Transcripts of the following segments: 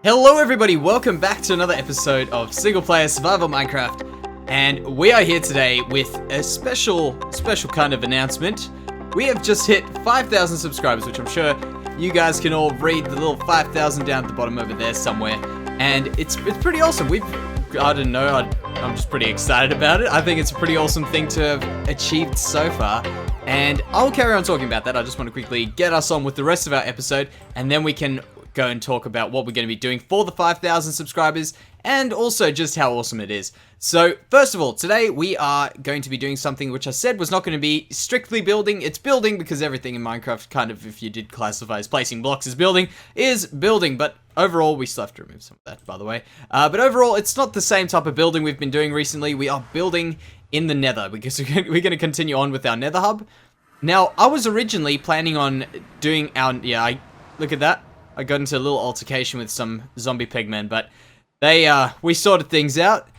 Hello everybody, welcome back to another episode of Single Player Survival Minecraft, and we are here today with a special kind of announcement. We have just hit 5,000 subscribers, which I'm sure you guys can all read the little 5,000 down at the bottom over there somewhere, and it's pretty awesome. I don't know, I'm just pretty excited about it. I think it's a pretty awesome thing to have achieved so far, and I'll carry on talking about that. I just want to quickly get us on with the rest of our episode, and then we can go and talk about what we're going to be doing for the 5,000 subscribers and also just how awesome it is. So first of all, today we are going to be doing something which I said was not going to be strictly building. It's building because everything in Minecraft, kind of, if you did classify as placing blocks as building, is building, but overall, we still have to remove some of that, by the way. But overall, it's not the same type of building we've been doing recently. We are building in the Nether because we're going to continue on with our Nether hub. Now, I was originally planning on doing our, look at that. I got into a little altercation with some zombie pigmen, but we sorted things out.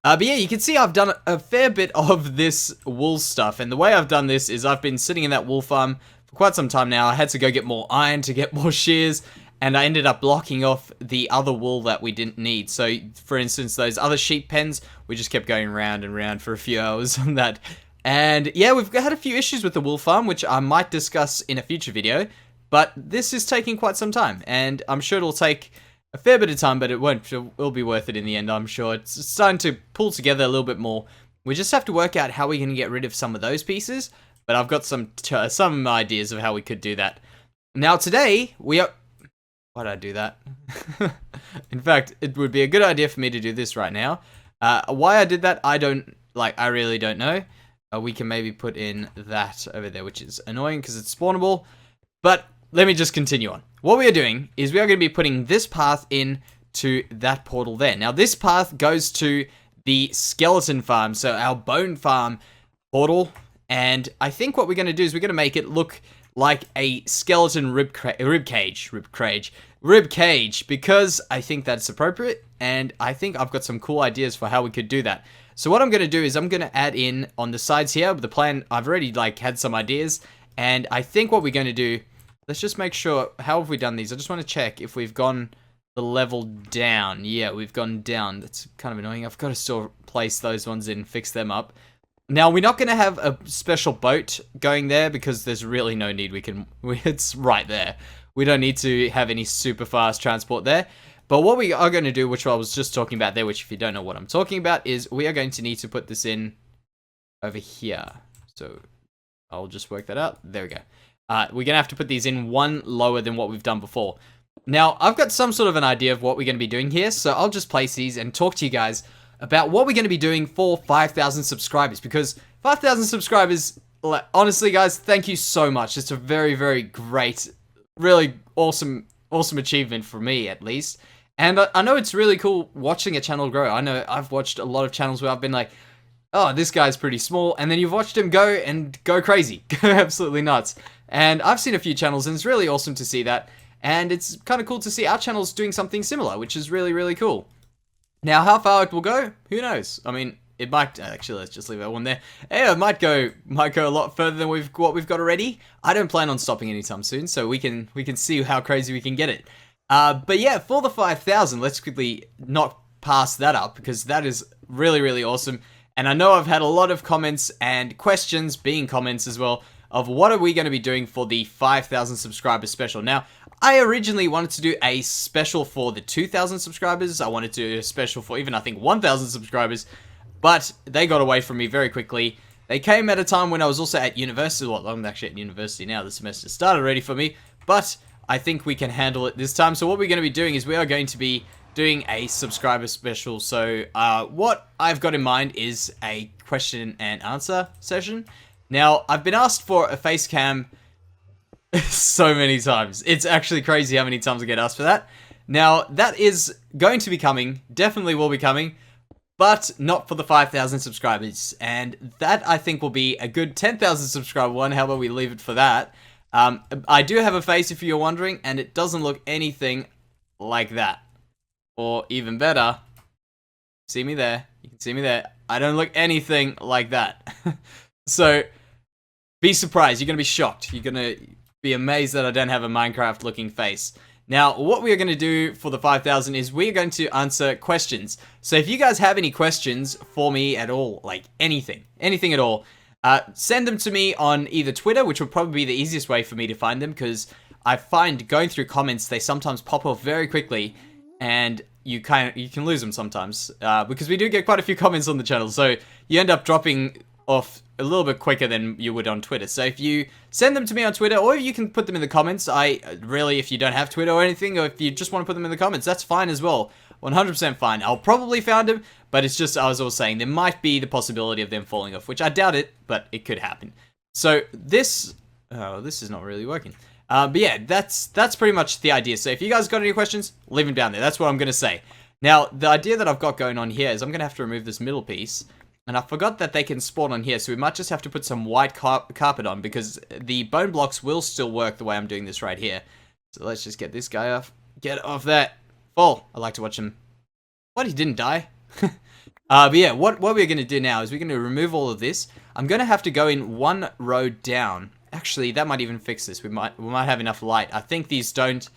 But yeah, you can see I've done a fair bit of this wool stuff, and the way I've done this is I've been sitting in that wool farm for quite some time now. I had to go get more iron to get more shears, and I ended up blocking off the other wool that we didn't need. So, for instance, those other sheep pens, we just kept going round and round for a few hours on that. And yeah, we've had a few issues with the wool farm, which I might discuss in a future video. But this is taking quite some time, and I'm sure it'll take a fair bit of time, but it'll be worth it in the end, I'm sure. It's starting to pull together a little bit more. We just have to work out how we're going to get rid of some of those pieces, but I've got some ideas of how we could do that. Now today, we are... Why did I do that? In fact, it would be a good idea for me to do this right now. Why I did that, I really don't know. We can maybe put in that over there, which is annoying because it's spawnable, but let me just continue on. What we are doing is we are going to be putting this path in to that portal there. Now, this path goes to the skeleton farm, so our bone farm portal. And I think what we're going to do is we're going to make it look like a skeleton rib cage, because I think that's appropriate. And I think I've got some cool ideas for how we could do that. So what I'm going to do is I'm going to add in on the sides here, the plan, I've already had some ideas. And I think what we're going to do, let's just make sure, how have we done these? I just want to check if we've gone the level down. Yeah, we've gone down. That's kind of annoying. I've got to still place those ones in, fix them up. Now, we're not going to have a special boat going there because there's really no need. It's right there. We don't need to have any super fast transport there. But what we are going to do, which I was just talking about there, which if you don't know what I'm talking about, is we are going to need to put this in over here. So I'll just work that out. There we go. We're going to have to put these in one lower than what we've done before. Now, I've got some sort of an idea of what we're going to be doing here, so I'll just place these and talk to you guys about what we're going to be doing for 5,000 subscribers, because 5,000 subscribers, honestly, guys, thank you so much. It's a very, very great, really awesome achievement for me, at least. And I know it's really cool watching a channel grow. I know I've watched a lot of channels where I've been like, oh, this guy's pretty small, and then you've watched him go crazy, go absolutely nuts. And I've seen a few channels, and it's really awesome to see that, and it's kind of cool to see our channels doing something similar, which is really, really cool. Now, how far it will go, who knows? I mean, it might, actually, let's just leave that one there. Yeah, it might go a lot further than what we've got already. I don't plan on stopping anytime soon, so we can see how crazy we can get it. But yeah, for the 5,000, let's quickly not pass that up, because that is really, really awesome. And I know I've had a lot of comments and questions, being comments as well, of what are we going to be doing for the 5,000 subscribers special. Now, I originally wanted to do a special for the 2,000 subscribers. I wanted to do a special for even, I think, 1,000 subscribers. But they got away from me very quickly. They came at a time when I was also at university. Well, I'm actually at university now. The semester started already for me. But I think we can handle it this time. So what we're going to be doing is we are going to be doing a subscriber special. So what I've got in mind is a question and answer session. Now, I've been asked for a face cam so many times. It's actually crazy how many times I get asked for that. Now, that is going to be coming, definitely will be coming, but not for the 5,000 subscribers. And that, I think, will be a good 10,000 subscriber one. How about we leave it for that? I do have a face, if you're wondering, and it doesn't look anything like that. Or even better, see me there, you can see me there, I don't look anything like that. So, be surprised, you're going to be shocked, you're going to be amazed that I don't have a Minecraft looking face. Now, what we are going to do for the 5,000 is we're going to answer questions. So if you guys have any questions for me at all, like anything at all, send them to me on either Twitter, which would probably be the easiest way for me to find them, because I find going through comments, they sometimes pop off very quickly, and you can lose them sometimes, because we do get quite a few comments on the channel, so you end up dropping off a little bit quicker than you would on Twitter. So if you send them to me on Twitter, or you can put them in the comments. If you don't have Twitter or anything, or if you just want to put them in the comments, that's fine as well. 100% fine. I'll probably find them, but it's just, I was always saying, there might be the possibility of them falling off, which I doubt it, but it could happen. So this is not really working. But yeah, that's pretty much the idea. So if you guys got any questions, leave them down there. That's what I'm going to say. Now, the idea that I've got going on here is I'm going to have to remove this middle piece. And I forgot that they can spawn on here, so we might just have to put some white carpet on, because the bone blocks will still work the way I'm doing this right here. So let's just get this guy off. Get off that. Fall. I like to watch him. What? He didn't die? But yeah, what we're going to do now is we're going to remove all of this. I'm going to have to go in one row down. Actually, that might even fix this. We might have enough light. I think these aren't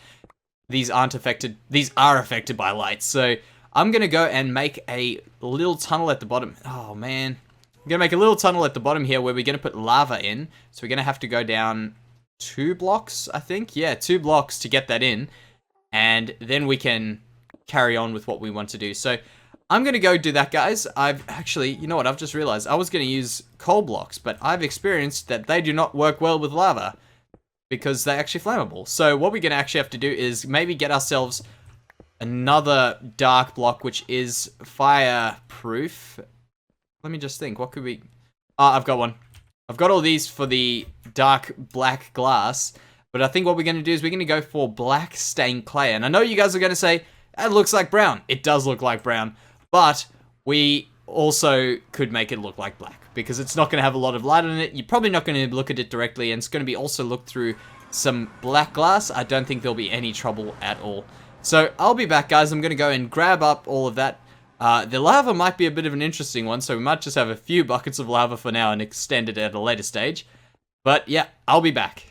affected. These are affected by light. So I'm going to go and make a little tunnel at the bottom. Oh, man. I'm going to make a little tunnel at the bottom here where we're going to put lava in. So we're going to have to go down 2 blocks, I think. Yeah, 2 blocks to get that in. And then we can carry on with what we want to do. So I'm going to go do that, guys. You know what? I've just realized I was going to use coal blocks, but I've experienced that they do not work well with lava because they're actually flammable. So what we're going to actually have to do is maybe get ourselves another dark block, which is fireproof. Let me just think. What could we... I've got one. I've got all these for the dark black glass. But I think what we're going to do is we're going to go for black stained clay. And I know you guys are going to say, that looks like brown. It does look like brown. But we also could make it look like black, because it's not going to have a lot of light on it. You're probably not going to look at it directly. And it's going to be also looked through some black glass. I don't think there'll be any trouble at all. So I'll be back, guys. I'm going to go and grab up all of that. The lava might be a bit of an interesting one, so we might just have a few buckets of lava for now and extend it at a later stage. But yeah, I'll be back.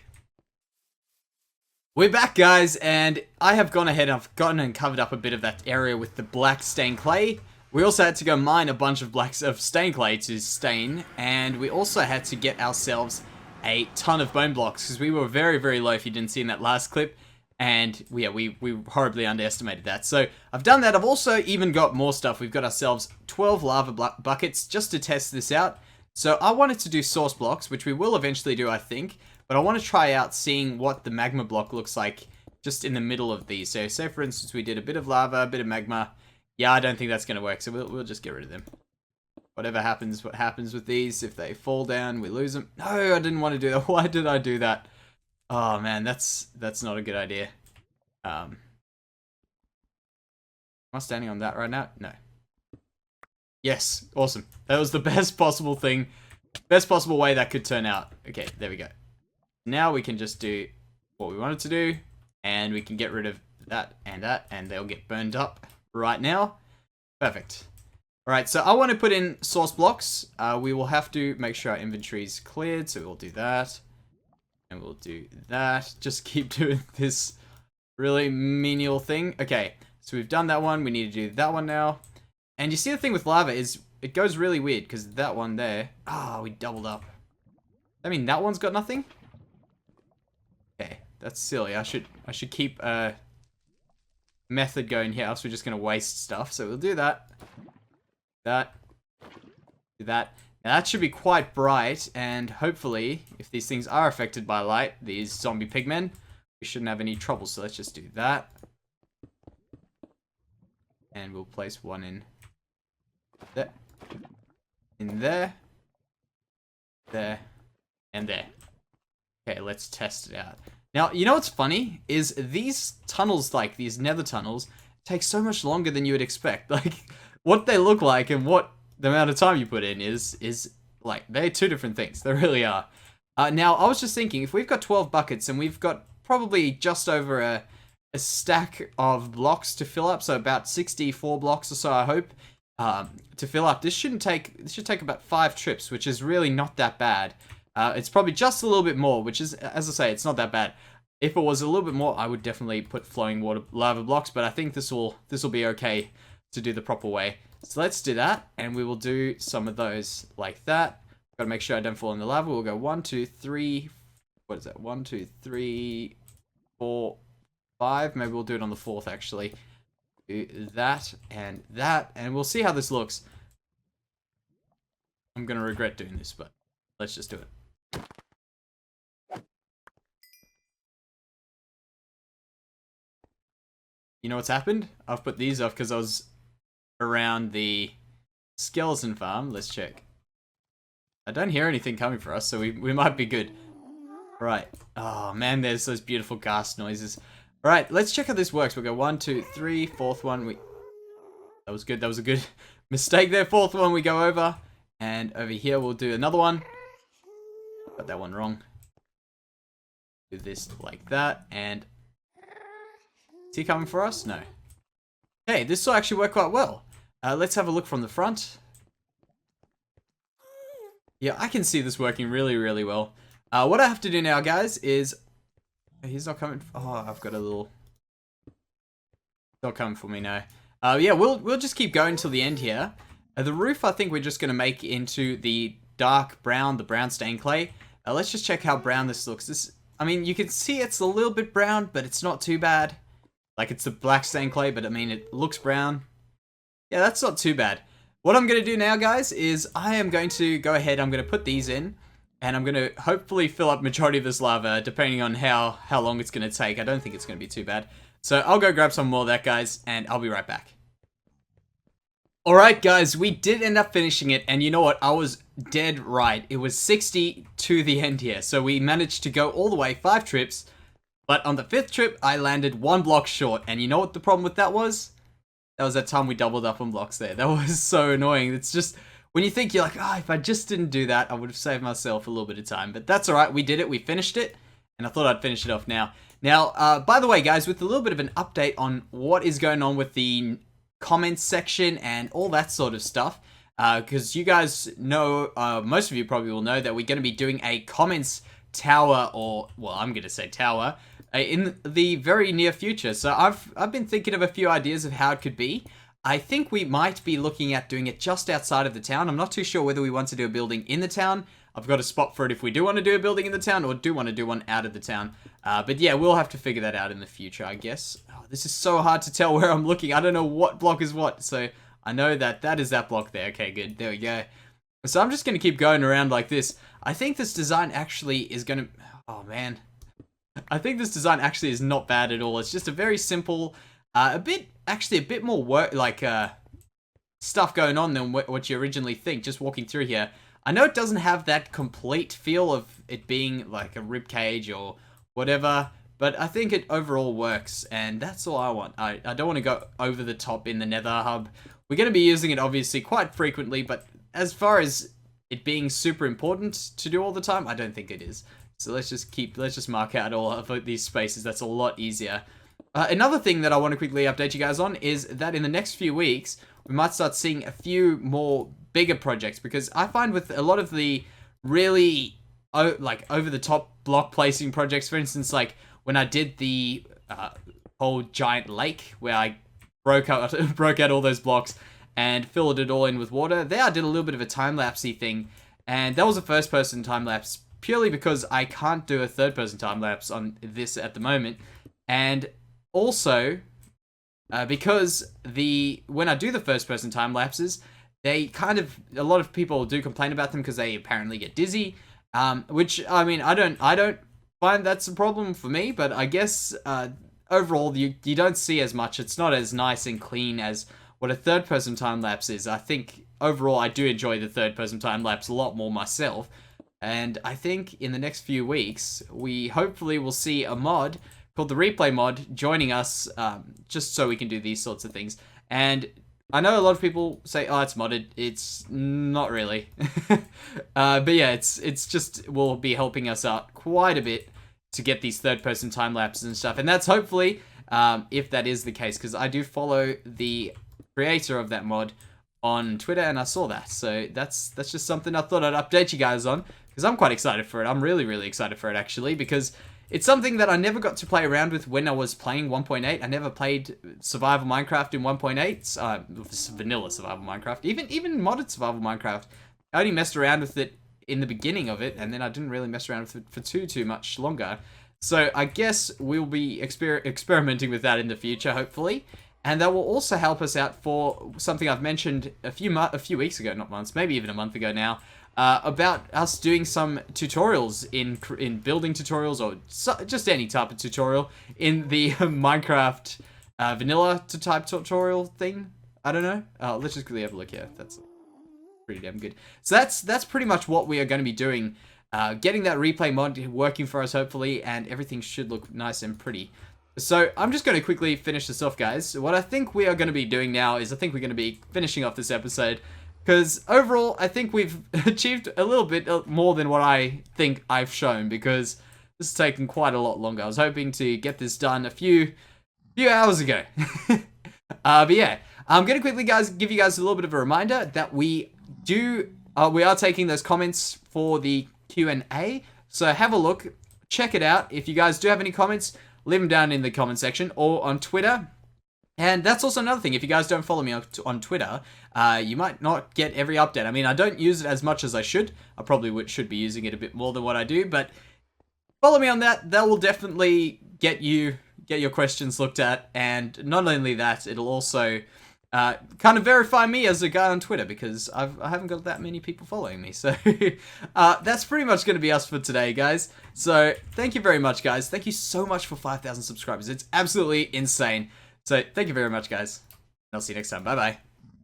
We're back, guys, and I have gone ahead and I've gotten and covered up a bit of that area with the black stained clay. We also had to go mine a bunch of stained clay to stain, and we also had to get ourselves a ton of bone blocks, because we were very, very low, if you didn't see in that last clip. And yeah, we horribly underestimated that. So I've done that. I've also even got more stuff. We've got ourselves 12 lava buckets just to test this out. So I wanted to do source blocks, which we will eventually do, I think. But I want to try out seeing what the magma block looks like just in the middle of these. So say, for instance, we did a bit of lava, a bit of magma. Yeah, I don't think that's going to work. So we'll just get rid of them. Whatever happens, what happens with these. If they fall down, we lose them. No, I didn't want to do that. Why did I do that? Oh man, that's not a good idea. Am I standing on that right now? No. Yes, awesome. That was the best possible thing, best possible way that could turn out. Okay, there we go. Now we can just do what we wanted to do, and we can get rid of that, and they'll get burned up right now. Perfect. Alright, so I want to put in source blocks. We will have to make sure our inventory is cleared, so we'll do that. And we'll do that. Just keep doing this really menial thing. Okay, so we've done that one. We need to do that one now. And you see the thing with lava is it goes really weird, because that one there... we doubled up. I mean, that one's got nothing? Okay, that's silly. I should keep a method going here, else we're just going to waste stuff. So we'll do that. Do that. Now that should be quite bright, and hopefully, if these things are affected by light, these zombie pigmen, we shouldn't have any trouble. So let's just do that. And we'll place one in there. In there. There. And there. Okay, let's test it out. Now, you know what's funny? Is these tunnels, like these nether tunnels, take so much longer than you would expect. Like, what they look like and what the amount of time you put in is like, they're two different things. They really are. Now, I was just thinking, if we've got 12 buckets and we've got probably just over a stack of blocks to fill up, so about 64 blocks or so, I hope, to fill up. This should take about 5 trips, which is really not that bad. It's probably just a little bit more, which is, as I say, it's not that bad. If it was a little bit more, I would definitely put flowing water lava blocks, but I think this will be okay to do the proper way. So let's do that, and we will do some of those like that. Gotta make sure I don't fall in the lava. We'll go 1, 2, 3. What is that? 1, 2, 3, 4, 5. Maybe we'll do it on the 4th actually. Do that, and we'll see how this looks. I'm gonna regret doing this, but let's just do it. You know what's happened? I've put these off because I was around the skeleton farm. Let's check. I don't hear anything coming for us, so we might be good. Right. Oh man, there's those beautiful ghast noises. Alright, let's check how this works. We'll go 1, 2, 3, 4th one. That was good. That was a good mistake there. 4th one we go over. And over here we'll do another one. Got that one wrong. Do this like that. And is he coming for us? No. Hey, this will actually work quite well. Let's have a look from the front. Yeah, I can see this working really, really well. What I have to do now, guys, is... He's not coming... Oh, I've got a little... Not coming for me now. Yeah, we'll just keep going till the end here. The roof, I think we're just going to make into the dark brown, the brown stained clay. Let's just check how brown this looks. I mean, you can see it's a little bit brown, but it's not too bad. Like, it's the black stained clay, but I mean, it looks brown. Yeah, that's not too bad. What I'm going to do now, guys, is I am going to go ahead, I'm going to put these in, and I'm going to hopefully fill up majority of this lava, depending on how long it's going to take. I don't think it's going to be too bad. So I'll go grab some more of that, guys, and I'll be right back. Alright, guys, we did end up finishing it, and you know what? I was dead right. It was 60 to the end here, so we managed to go all the way 5 trips, but on the 5th trip, I landed 1 block short, and you know what the problem with that was? That was that time we doubled up on blocks there. That was so annoying. It's just, when you think, you're like, if I just didn't do that, I would have saved myself a little bit of time. But that's alright, we did it, we finished it, and I thought I'd finish it off now. Now, by the way, guys, with a little bit of an update on what is going on with the comments section and all that sort of stuff, because you guys know, most of you probably will know that we're going to be doing a comments tower, or, well, I'm going to say tower, in the very near future. So I've been thinking of a few ideas of how it could be. I think we might be looking at doing it just outside of the town. I'm not too sure whether we want to do a building in the town. I've got a spot for it if we do want to do a building in the town, or do want to do one out of the town. But yeah, we'll have to figure that out in the future, I guess. Oh, this is so hard to tell where I'm looking. I don't know what block is what. So I know that that is that block there. Okay, good. There we go. So I'm just going to keep going around like this. I think this design actually is going to... Oh, man. I think this design actually is not bad at all. It's just a very simple, actually a bit more work, like, stuff going on than what you originally think, just walking through here. I know it doesn't have that complete feel of it being like a rib cage or whatever, but I think it overall works, and that's all I want. I don't want to go over the top in the Nether hub. We're going to be using it obviously quite frequently, but as far as it being super important to do all the time, I don't think it is. So let's just mark out all of these spaces. That's a lot easier. Another thing that I want to quickly update you guys on is that in the next few weeks, we might start seeing a few more bigger projects, because I find with a lot of the really like over the top block placing projects, for instance, like when I did the whole giant lake where I broke out all those blocks and filled it all in with water, there I did a little bit of a time-lapsey thing, and that was a first-person time-lapse purely because I can't do a third-person time-lapse on this at the moment, and also because when I do the first-person time-lapses, they a lot of people do complain about them because they apparently get dizzy, which, I mean, I don't find that's a problem for me, but I guess overall you don't see as much. It's not as nice and clean as what a third-person time-lapse is. I think overall I do enjoy the third-person time-lapse a lot more myself, and I think in the next few weeks we hopefully will see a mod called the replay mod joining us, just so we can do these sorts of things. And I know a lot of people say, oh, it's modded. It's not really. But yeah, it's just will be helping us out quite a bit to get these third-person time lapses and stuff. And that's hopefully, if that is the case, because I do follow the creator of that mod on Twitter, and I saw that. So that's just something I thought I'd update you guys on, because I'm quite excited for it. I'm really, really excited for it, actually, because it's something that I never got to play around with when I was playing 1.8. I never played survival Minecraft in 1.8, vanilla survival Minecraft, even modded survival Minecraft. I only messed around with it in the beginning of it, and then I didn't really mess around with it for too much longer. So I guess we'll be experimenting with that in the future, hopefully. And that will also help us out for something I've mentioned a few weeks ago, not months, maybe even a month ago now, about us doing some tutorials in building tutorials, or just any type of tutorial in the Minecraft vanilla type tutorial thing. I don't know. Let's just quickly have a look here. That's pretty damn good. So that's pretty much what we are going to be doing. Getting that replay mod working for us, hopefully, and everything should look nice and pretty. So I'm just going to quickly finish this off, guys. What I think we are going to be doing now is I think we're going to be finishing off this episode, because overall I think we've achieved a little bit more than what I think I've shown, because this has taken quite a lot longer. I was hoping to get this done a few hours ago. But yeah, I'm going to quickly, guys, give you guys a little bit of a reminder that we are taking those comments for the Q&A. So have a look, check it out. If you guys do have any comments, leave them down in the comment section or on Twitter. And that's also another thing. If you guys don't follow me on Twitter, you might not get every update. I mean, I don't use it as much as I should. I probably should be using it a bit more than what I do, but follow me on that. That will definitely get your questions looked at. And not only that, it'll also kind of verify me as a guy on Twitter, because I haven't got that many people following me. So that's pretty much going to be us for today, guys. So thank you very much, guys. Thank you so much for 5,000 subscribers. It's absolutely insane. So thank you very much, guys. I'll see you next time. Bye-bye.